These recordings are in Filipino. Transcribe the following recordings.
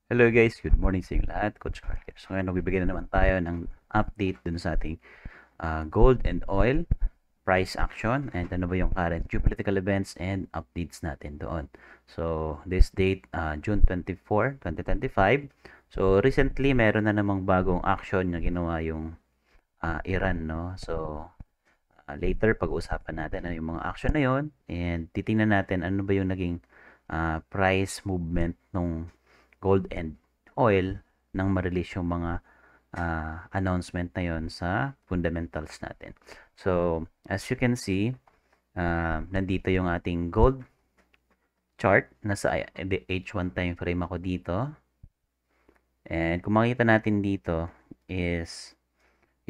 Hello guys, good morning sa inyo lahat. Coach Carl here. So ngayon, nagbibigay na naman tayo ng update dun sa ating gold and oil price action and ano ba yung current geopolitical events and updates natin doon. So this date, June 24, 2025. So recently, meron na namang bagong action na ginawa yung Iran, no? So later, pag-uusapan natin ano yung mga action na yon and titingnan natin ano ba yung naging price movement ng gold and oil nang ma-release yung mga announcement na yon sa fundamentals natin. So, as you can see, nandito yung ating gold chart. Nasa the H1 time frame ako dito. And kung makita natin dito is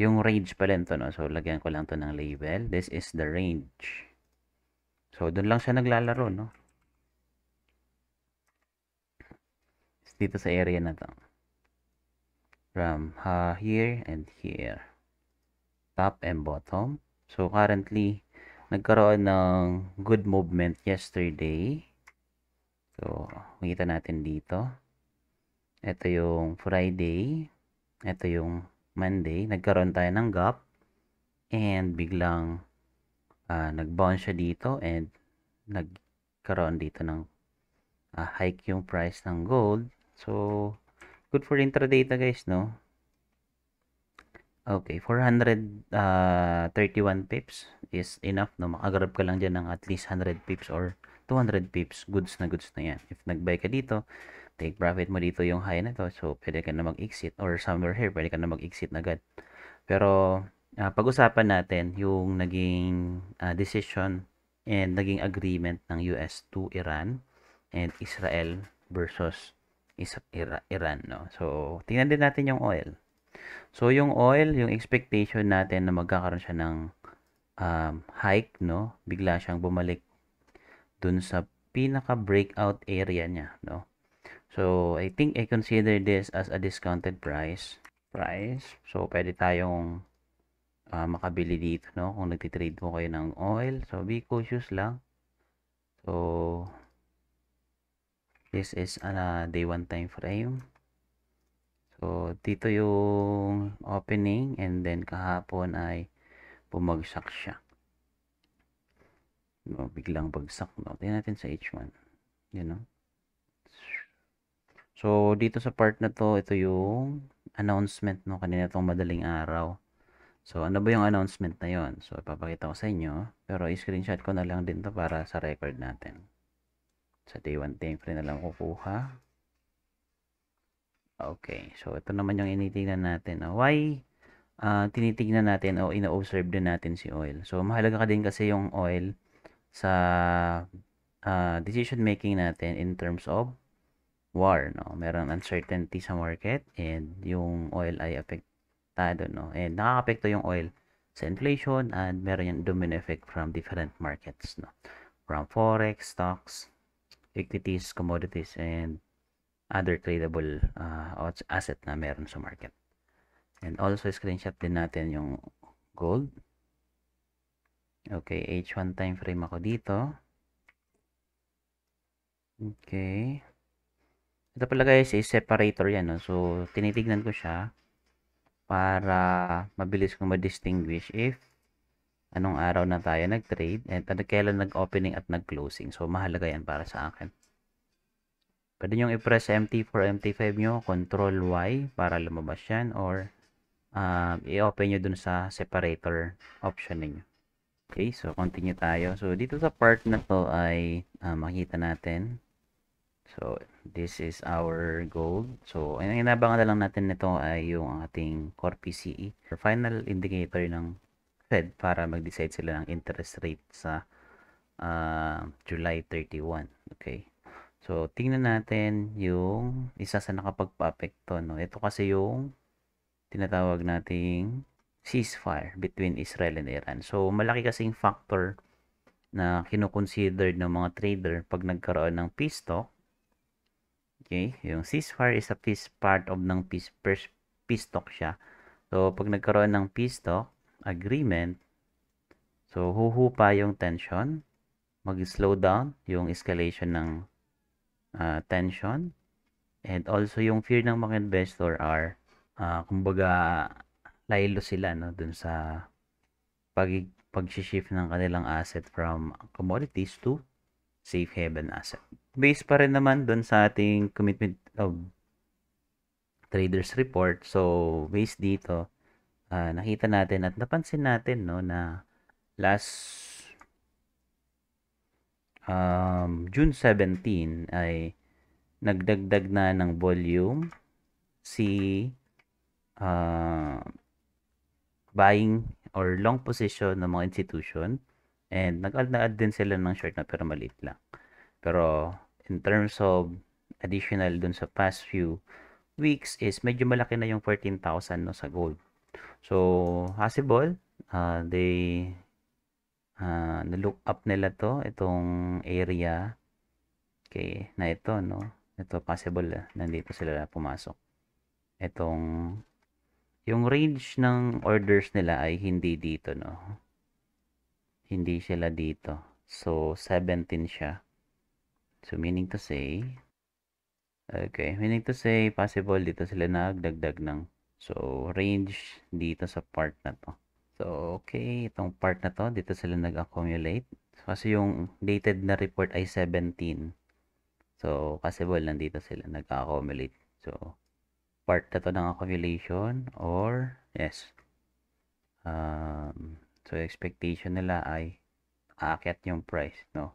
yung range pala nito, no? So, lagyan ko lang to ng label. This is the range. So, doon lang siya naglalaro, no? Dito sa area na to. From here and here. Top and bottom. So, currently, nagkaroon ng good movement yesterday. So, makita natin dito. Ito yung Friday. Ito yung Monday. Nagkaroon tayo ng gap. And biglang nag-bounce siya dito. And nagkaroon dito ng hike yung price ng gold. So, good for intraday ito guys, no? Okay, 431 pips is enough, no? Makagrab ka lang dyan ng at least 100 pips or 200 pips. Goods na yan. If nag-buy ka dito, take profit mo dito yung high na to. So, pwede ka na mag-exit or somewhere here, pwede ka na mag-exit na agad. Pero, pag-usapan natin yung naging decision and naging agreement ng US to Iran and Israel versus Iran, no? So, tingnan din natin yung oil. So, yung oil, yung expectation natin na magkakaroon siya ng hike, no? Bigla siyang bumalik dun sa pinaka-breakout area niya, no? So, I think I consider this as a discounted price. So, pwede tayong makabili dito, no? Kung nagtitrade po kayo ng oil. So, be cautious lang. So, this is a day 1 time frame. So, dito yung opening and then kahapon ay bumagsak siya. No, biglang bagsak, no? Tingnan natin sa H1. Yun, no? So, dito sa part na to, ito yung announcement, no? Kanina tong madaling araw. So, ano ba yung announcement na yon? So, ipapakita ko sa inyo. Pero, i-screenshot ko na lang din to para sa record natin. Sa day 1 time frame na lang kukuha. Okay. So, ito naman yung initingnan natin. Why tinitingnan natin o ina-observe din natin si oil? So, mahalaga ka din kasi yung oil sa decision making natin in terms of war, no? Merong uncertainty sa market and yung oil ay apektado, no? And nakakapekto yung oil sa inflation and meron yung domino effect from different markets, no? From forex, stocks, equities, commodities, and other tradable asset na meron sa market. And also, screenshot din natin yung gold. Okay, H1 time frame ako dito. Okay. Ito pala guys, is separator yan. No? So, tinitignan ko siya para mabilis kong ma-distinguish if anong araw na tayo nag-trade at kailan nag-opening at nag-closing. So, mahalaga yan para sa akin. Pwede nyo i-press MT4, MT5 nyo, Control Y para lumabas yan or i-open nyo dun sa separator option ninyo. Okay, so continue tayo. So, dito sa part na to ay makita natin. So, this is our gold. So, ang inabangan na lang natin nito ay yung ating core PCE or final indicator ng Fed para mag-decide sila ng interest rate sa July 31. Okay. So, tingnan natin yung isa sa nakapagpa-apekto. No? Ito kasi yung tinatawag nating ceasefire between Israel and Iran. So, malaki kasing factor na kinukonsider ng mga trader pag nagkaroon ng peace talk. Okay, yung ceasefire is a peace part of ng peace talk siya. So, pag nagkaroon ng peace talk agreement, so huhupa yung tension, mag-slow down yung escalation ng tension, And also yung fear ng mga investor are kumbaga laylo sila no dun sa pag pag-shift ng kanilang asset from commodities to safe haven asset. Based pa rin naman dun sa ating commitment of traders report. So, based dito, nakita natin at napansin natin no na last June 17 ay nagdagdag na ng volume si uh, buying or long position ng mga institution and nag-add din sila ng short na pero maliit lang. Pero in terms of additional dun sa past few weeks is medyo malaki na yung 14,000 no sa gold. So, possible they na-look up nila to itong area okay na ito no. Ito possible nandito sila pumasok. Itong yung range ng orders nila ay hindi dito no. Hindi sila dito. So 17 siya. So meaning to say possible dito sila nagdagdag ng so range dito sa part na to. So okay, itong part na to dito sila nag-accumulate. Kasi yung dated na report ay 17. So possible nandito sila nag-accumulate. So part na to ng accumulation or yes. So expectation nila ay aakyat yung price, no?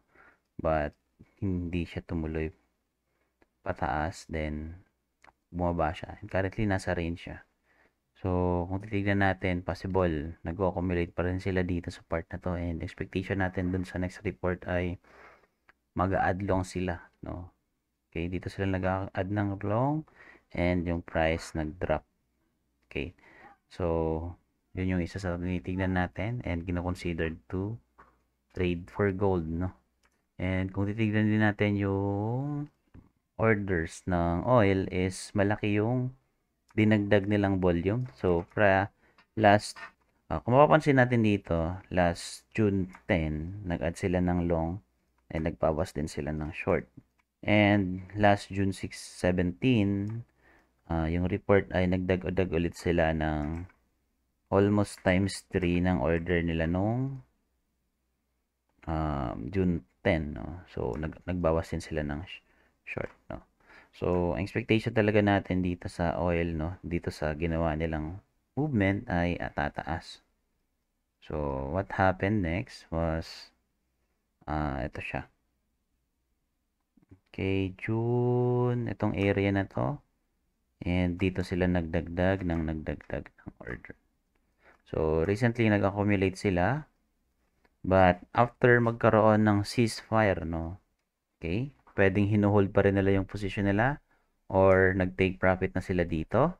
But hindi siya tumuloy pataas, then bumaba siya. And currently nasa range siya. So kung titignan natin, possible nag-accumulate pa rin sila dito sa part na to and expectation natin dun sa next report ay mag-add long sila, no? Okay, dito sila nag-add ng long and yung price nag-drop. Okay. So yun yung isa sa tinitignan natin and kino-considered to trade for gold, no? And kung titignan din natin yung orders ng oil is malaki yung dinagdag nilang volume. So, kung mapapansin natin dito, last June 10, nag-add sila ng long and nagbawas din sila ng short. And last June 6, 17, yung report ay nagdag-dag ulit sila ng almost times 3 ng order nila nung June 10, no? So nagbawas din sila ng short, no? So ang expectation talaga natin dito sa oil, no, dito sa ginawa nilang movement ay tataas. So what happened next was ito siya. Okay, June, itong area na to. And dito sila nagdagdag ng order. So recently nag-accumulate sila. But after magkaroon ng ceasefire, no, okay, pwedeng hinuhold pa rin nila yung position nila or nag-take profit na sila dito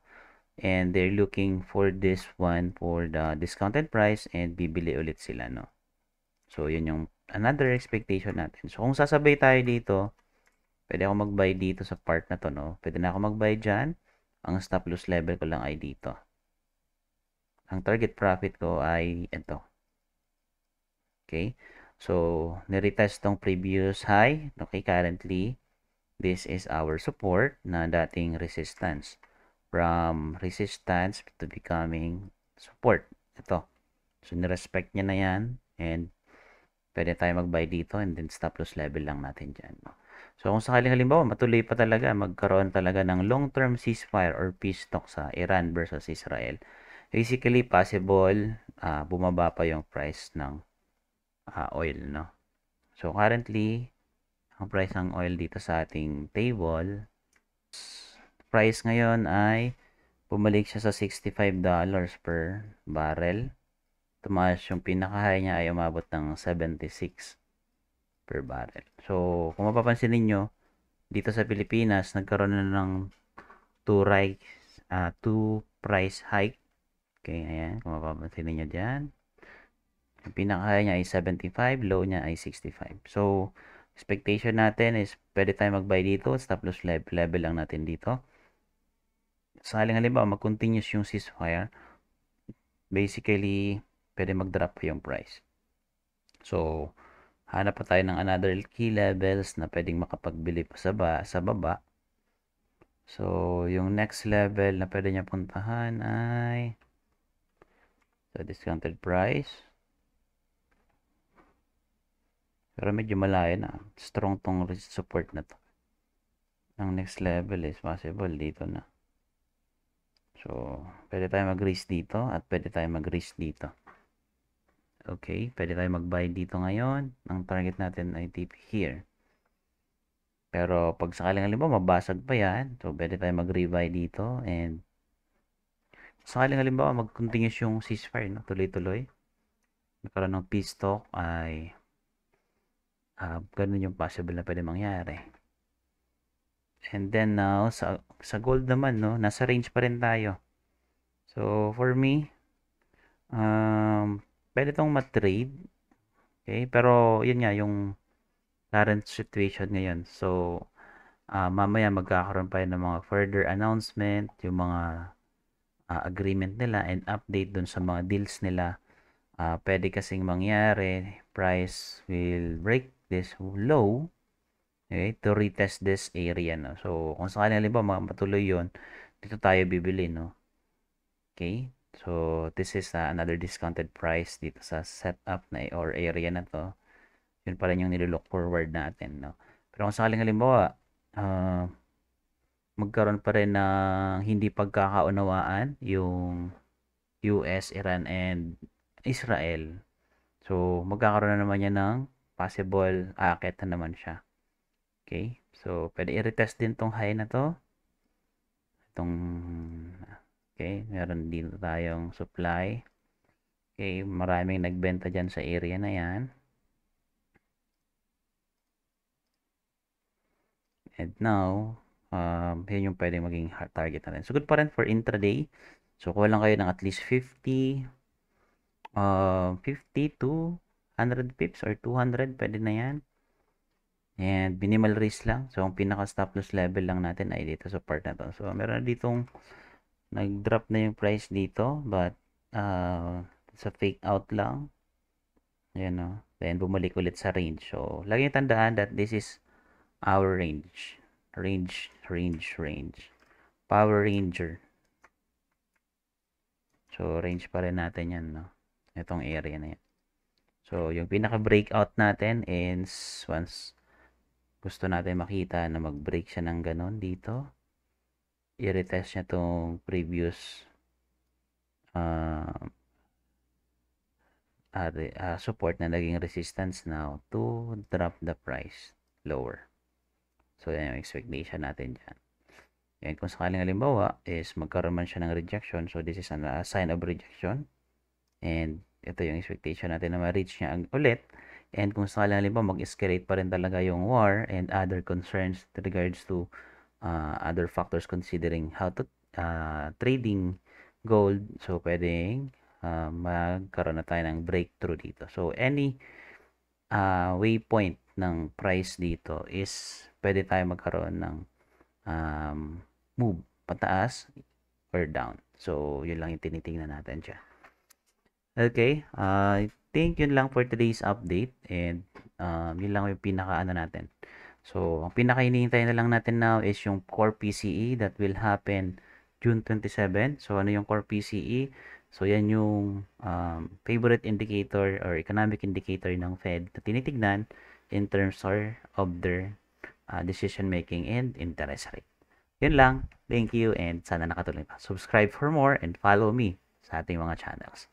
and they're looking for this one for the discounted price and bibili ulit sila, no. So yun yung another expectation natin. So kung sasabay tayo dito, pwede ako mag-buy dito sa part na to, no. Pwede na ako mag-buy dyan. Ang stop loss level ko lang ay dito. Ang target profit ko ay ito. Okay? So, niretest tong previous high. Okay, currently, this is our support na dating resistance. From resistance to becoming support. Ito. So, nirespect niya na yan. And, pwede tayo mag-buy dito and then stop loss level lang natin dyan. So, kung sakaling halimbawa, matuloy pa talaga, magkaroon talaga ng long-term ceasefire or peace talk sa Iran versus Israel. Basically, possible, bumaba pa yung price ng oil, no? So, currently, ang price ng oil dito sa ating table, price ngayon ay bumalik siya sa $65 per barrel. Tumaas yung pinaka-high niya ay umabot ng 76 per barrel. So, kung mapapansin niyo dito sa Pilipinas, nagkaroon na ng two price hike. Okay, ayan, kung mapapansin niyo diyan. Yung pinaka-high niya ay 75, low niya ay 65. So, expectation natin is pwede tayo mag-buy dito. Stop loss level lang natin dito. Sakaling halimbawa, mag-continuous yung ceasefire, basically, pwede mag-drop yung price. So, hanap pa tayo ng another key levels na pwedeng makapagbili pa sa baba. So, yung next level na pwede niya puntahan ay discounted price. Pero medyo malayo na. Strong tong support na to. Ang next level is possible dito na. So, pwede tayo mag-raise dito at pwede tayo mag-raise dito. Okay, pwede tayo mag-buy dito ngayon. Ang target natin ay tip here. Pero pag sakaling halimbawa mabasag pa yan, so pwede tayo mag-rebuy dito and sakaling halimbawa mag-continuous yung ceasefire, no? Tuloy-tuloy. Nagkaroon ng peace talk ay ganun yung possible na pwede mangyari. And then now, sa gold naman, no, nasa range pa rin tayo. So, for me, pwede tong ma-trade. Okay? Pero, yun nga, yung current situation ngayon. So, mamaya magkakaroon pa ng mga further announcement, yung mga agreement nila and update dun sa mga deals nila. Pwede kasing mangyari, price will break this low, okay, to retest this area, no? So, kung sakaling halimbawa matuloy yon, dito tayo bibili, no? Okay? So, this is another discounted price dito sa setup na or area na to. Yun pa rin yung nilook forward natin, no? Pero kung sakaling halimbawa, magkaroon pa rin ng hindi pagkakaunawaan yung US, Iran, and Israel. So, magkakaroon na naman yan ng possible aakyat na naman siya. Okay? So, pwede i-retest din tong high na to. Okay, meron dito tayong supply. Okay, maraming nagbenta dyan sa area na yan. And now, yun yung pwedeng maging target natin. So, good pa rin for intraday. So, kuha lang kayo ng at least 50 to 100 pips or 200, pwede na yan. And minimal risk lang. So, ang pinaka stop loss level lang natin ay dito sa part na to. So, meron ditong nag-drop na yung price dito, but sa fake out lang. Ayan, no? Then, bumalik ulit sa range. So, lagi tandaan that this is our range. Range. Power Ranger. So, range pa rin natin yan, no? Itong area na yan. So, yung pinaka-breakout natin is once gusto natin makita na mag-break siya ng ganon dito, i-retest niya tong previous support na naging resistance now to drop the price lower. So, yan yung expectation natin dyan. And kung sakaling halimbawa is magkaroon man siya ng rejection, so this is a sign of rejection. And ito yung expectation natin na ma-reach niya ulit. And kung sakaling halimbawa mag-escalate pa rin talaga yung war and other concerns with regards to other factors considering how to trading gold, so pwedeng magkaroon na tayo ng breakthrough dito. So any waypoint ng price dito is pwede tayo magkaroon ng move pataas or down. So yun lang yung tinitingnan natin dyan. Okay, I think yun lang for today's update and yun lang yung pinaka natin. So, ang pinaka hinihintay na lang natin now is yung core PCE that will happen June 27. So, ano yung core PCE? So, yan yung favorite indicator or economic indicator ng Fed na tinitignan in terms of their decision making and interest rate. Yun lang. Thank you and sana nakatulong pa. Subscribe for more and follow me sa ating mga channels.